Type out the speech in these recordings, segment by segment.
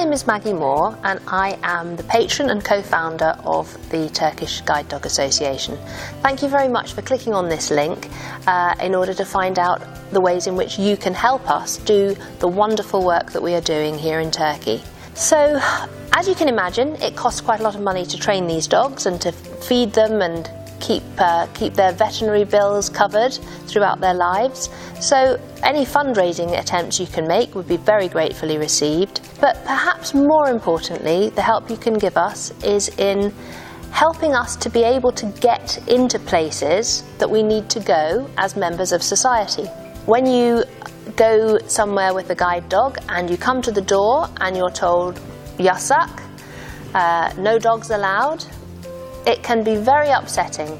name is Maggie Moore and I am the patron and co-founder of the Turkish Guide Dog Association. Thank you very much for clicking on this link in order to find out the ways in which you can help us do the wonderful work that we are doing here in Turkey. So, as you can imagine, it costs quite a lot of money to train these dogs and to feed them and keep their veterinary bills covered throughout their lives. So any fundraising attempts you can make would be very gratefully received. But perhaps more importantly, the help you can give us is in helping us to be able to get into places that we need to go as members of society. When you go somewhere with a guide dog and you come to the door and you're told, yasak, no dogs allowed, it can be very upsetting,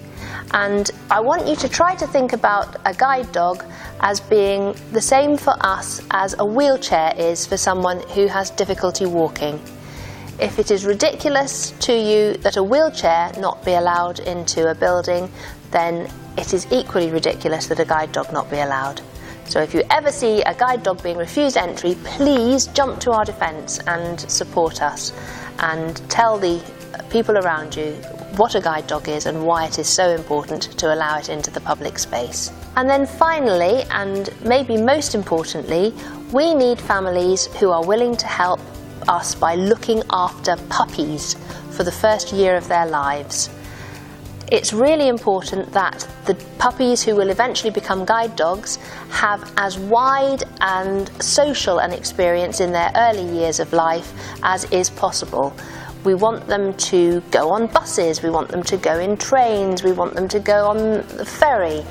and I want you to try to think about a guide dog as being the same for us as a wheelchair is for someone who has difficulty walking. If it is ridiculous to you that a wheelchair not be allowed into a building, then it is equally ridiculous that a guide dog not be allowed. So if you ever see a guide dog being refused entry, please jump to our defence and support us and tell the people around you what a guide dog is and why it is so important to allow it into the public space. And then finally, and maybe most importantly, we need families who are willing to help us by looking after puppies for the first year of their lives. It's really important that the puppies who will eventually become guide dogs have as wide and social an experience in their early years of life as is possible. We want them to go on buses, we want them to go in trains, we want them to go on the ferry,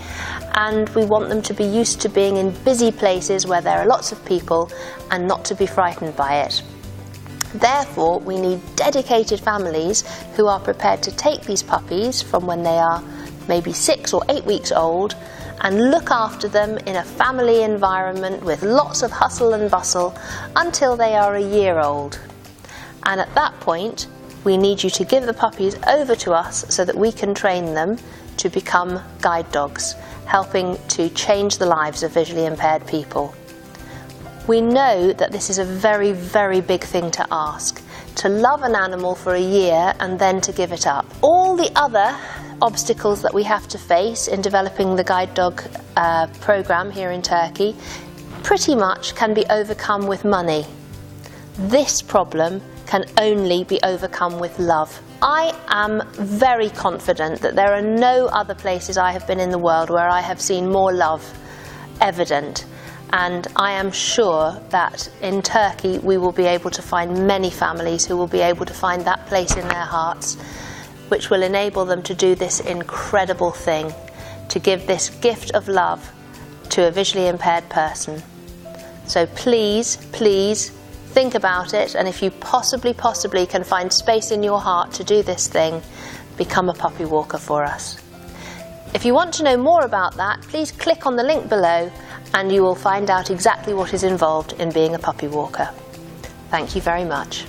and we want them to be used to being in busy places where there are lots of people and not to be frightened by it. Therefore, we need dedicated families who are prepared to take these puppies from when they are maybe 6 or 8 weeks old and look after them in a family environment with lots of hustle and bustle until they are a year old. And at that point, we need you to give the puppies over to us so that we can train them to become guide dogs, helping to change the lives of visually impaired people. We know that this is a very, very big thing to ask, to love an animal for a year and then to give it up. All the other obstacles that we have to face in developing the guide dog program here in Turkey pretty much can be overcome with money. This problem can only be overcome with love. I am very confident that there are no other places I have been in the world where I have seen more love evident, and I am sure that in Turkey we will be able to find many families who will be able to find that place in their hearts which will enable them to do this incredible thing, to give this gift of love to a visually impaired person. So please, please, think about it, and if you possibly can find space in your heart to do this thing, become a puppy walker for us. If you want to know more about that, please click on the link below and you will find out exactly what is involved in being a puppy walker. Thank you very much.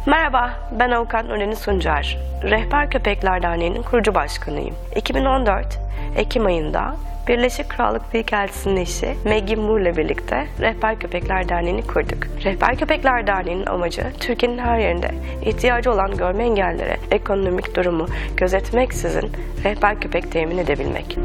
Merhaba, ben avukat Nureni Suncar. Rehber Köpekler Derneği'nin kurucu başkanıyım. 2014 Ekim ayında Birleşik Krallık Büyükelçisi'nin eşi Maggie Moore ile birlikte Rehber Köpekler Derneği'ni kurduk. Rehber Köpekler Derneği'nin amacı Türkiye'nin her yerinde ihtiyacı olan görme engellilere ekonomik durumu gözetmeksizin rehber köpek temin edebilmek.